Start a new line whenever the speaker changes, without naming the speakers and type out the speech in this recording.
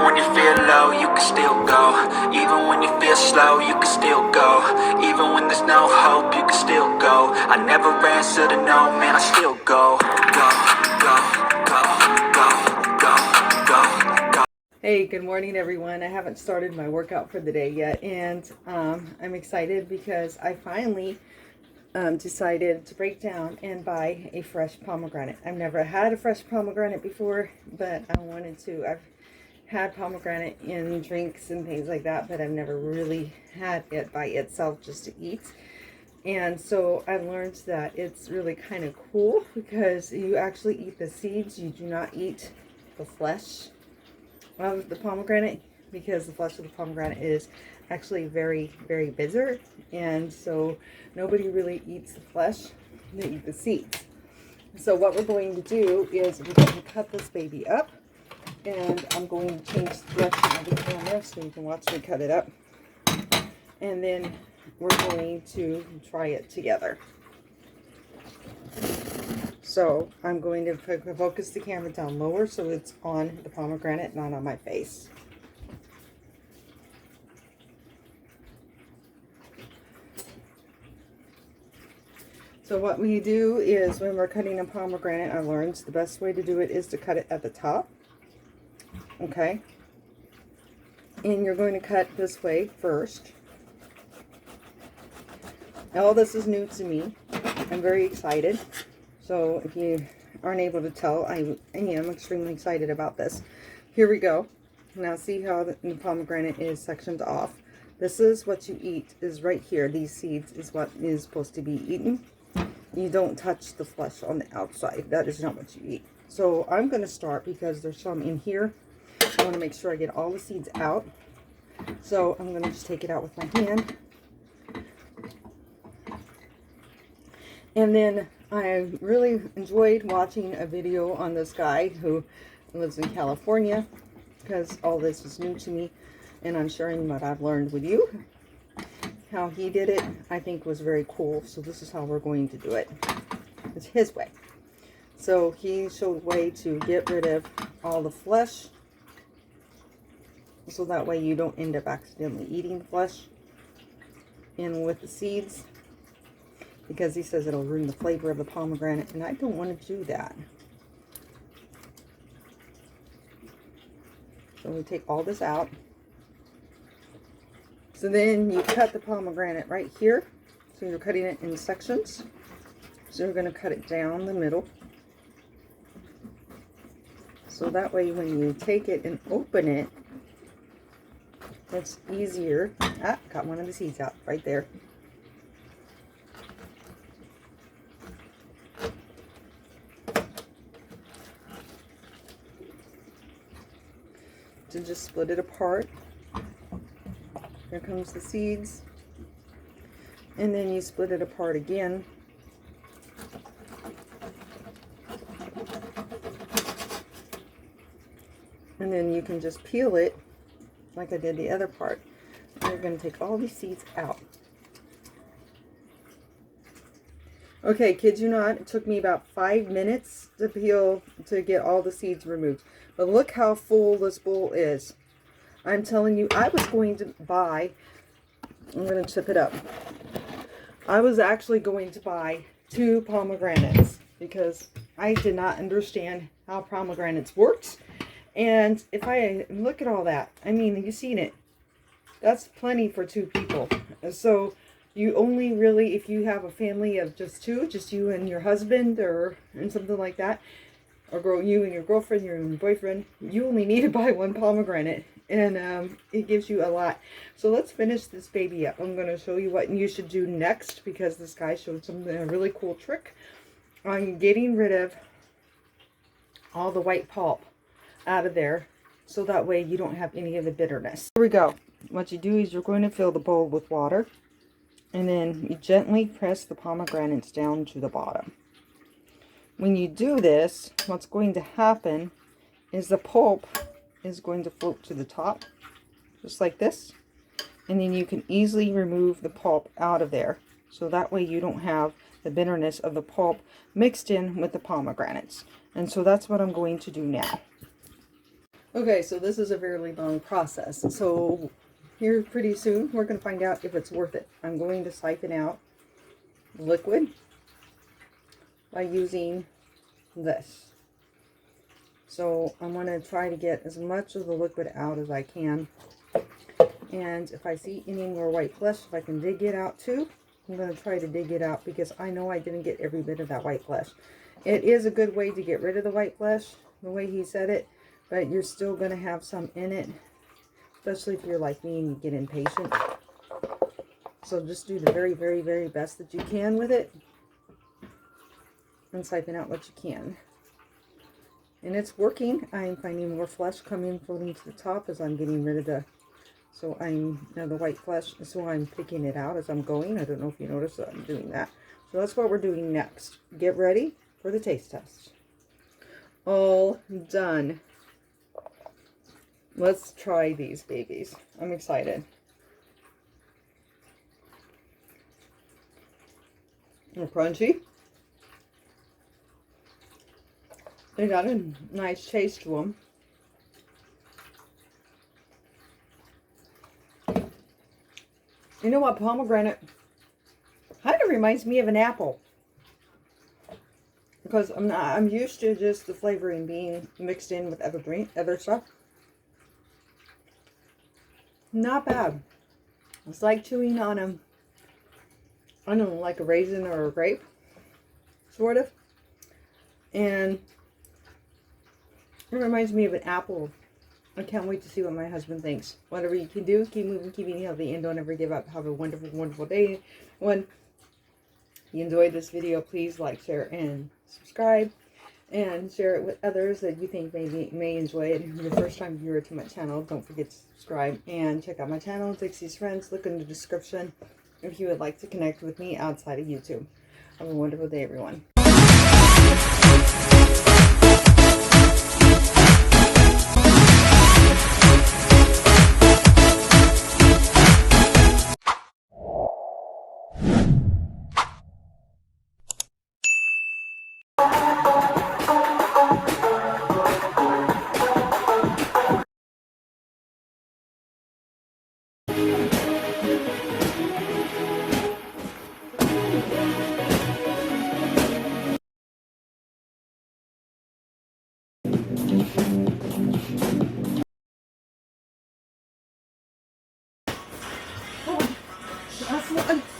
When you feel low, you can still go. Even when you feel slow, you can still go. Even when there's no hope, you can still go. I never answer to no, man, I still go. Go, go, go, go, go, go, go.
Hey, good morning everyone. I haven't started my workout for the day yet, and I'm excited because I finally decided to break down and buy a fresh pomegranate. I've never had a fresh pomegranate before, but I wanted to. I've had pomegranate in drinks and things like that, but I've never really had it by itself just to eat. And so I learned that it's really kind of cool because you actually eat the seeds. You do not eat the flesh of the pomegranate, because the flesh of the pomegranate is actually very, very bitter, and so nobody really eats the flesh. They eat the seeds. So what we're going to do is we're going to cut this baby up, and I'm going to change the direction of the camera so you can watch me cut it up, and then we're going to try it together. So I'm going to focus the camera down lower so it's on the pomegranate, not on my face. So what we do is, when we're cutting a pomegranate, I learned the best way to do it is to cut it at the top. Okay? And you're going to cut this way first. All this is new to me. I'm very excited. So if you aren't able to tell, I am extremely excited about this. Here we go. Now see how the pomegranate is sectioned off. This is what you eat, is right here. These seeds is what is supposed to be eaten. You don't touch the flesh on the outside. That is not what you eat. So I'm going to start, because there's some in here. I want to make sure I get all the seeds out. So I'm going to just take it out with my hand. And then I really enjoyed watching a video on this guy who lives in California, because all this is new to me, and I'm sharing what I've learned with you. How he did it, I think, was very cool. So this is how we're going to do it. It's his way. So he showed a way to get rid of all the flesh, so that way you don't end up accidentally eating the flesh in with the seeds, because he says it'll ruin the flavor of the pomegranate, and I don't want to do that. So we take all this out. So then you cut the pomegranate right here. So you're cutting it in sections. So you're going to cut it down the middle. So that way when you take it and open it, it's easier. Ah, got one of the seeds out right there. To just split it apart. Here comes the seeds. And then you split it apart again. And then you can just peel it like I did the other part. And you're going to take all these seeds out. Okay, kid you not, it took me about 5 minutes to peel, to get all the seeds removed. But look how full this bowl is. I'm telling you, I was going to buy, I'm going to chip it up. I was actually going to buy 2 pomegranates, because I did not understand how pomegranates worked. And if I look at all that, I mean, you've seen it. That's plenty for 2 people. So you only really, if you have a family of just 2, just you and your husband, or and something like that, or you and your girlfriend, your boyfriend, you only need to buy 1 pomegranate, and it gives you a lot. So let's finish this baby up. I'm going to show you what you should do next, because this guy showed something, a really cool trick on getting rid of all the white pulp out of there, so that way you don't have any of the bitterness. Here we go. What you do is you're going to fill the bowl with water, and then you gently press the pomegranates down to the bottom. When you do this, what's going to happen is the pulp is going to float to the top, just like this. And then you can easily remove the pulp out of there. So that way you don't have the bitterness of the pulp mixed in with the pomegranates. And so that's what I'm going to do now. Okay, so this is a very long process. So here pretty soon, we're going to find out if it's worth it. I'm going to siphon out liquid by using this. So I'm going to try to get as much of the liquid out as I can. And if I see any more white flesh, if I can dig it out too, I'm going to try to dig it out because I know I didn't get every bit of that white flesh. It is a good way to get rid of the white flesh, the way he said it, but you're still going to have some in it, especially if you're like me and you get impatient. So just do the very, very, very best that you can with it and siphon out what you can. And it's working. I'm finding more flesh coming floating to the top as I'm getting rid of the, the white flesh, so I'm picking it out as I'm going. I don't know if you noticed that I'm doing that. So that's what we're doing next. Get ready for the taste test. All done. Let's try these babies. I'm excited. They're crunchy. They got a nice taste to them. You know what? Pomegranate kind of reminds me of an apple. Because I'm used to just the flavoring being mixed in with other stuff. Not bad. It's like chewing on I don't know, like a raisin or a grape, sort of. And it reminds me of an apple. I can't wait to see what my husband thinks. Whatever you can do, keep moving, keep eating healthy, and don't ever give up. Have a wonderful, wonderful day. When you enjoyed this video, please like, share, and subscribe. And share it with others that you think may enjoy it. If you're the first time viewer to my channel, don't forget to subscribe. And check out my channel, Dixie's Friends. Look in the description if you would like to connect with me outside of YouTube. Have a wonderful day, everyone. That's one.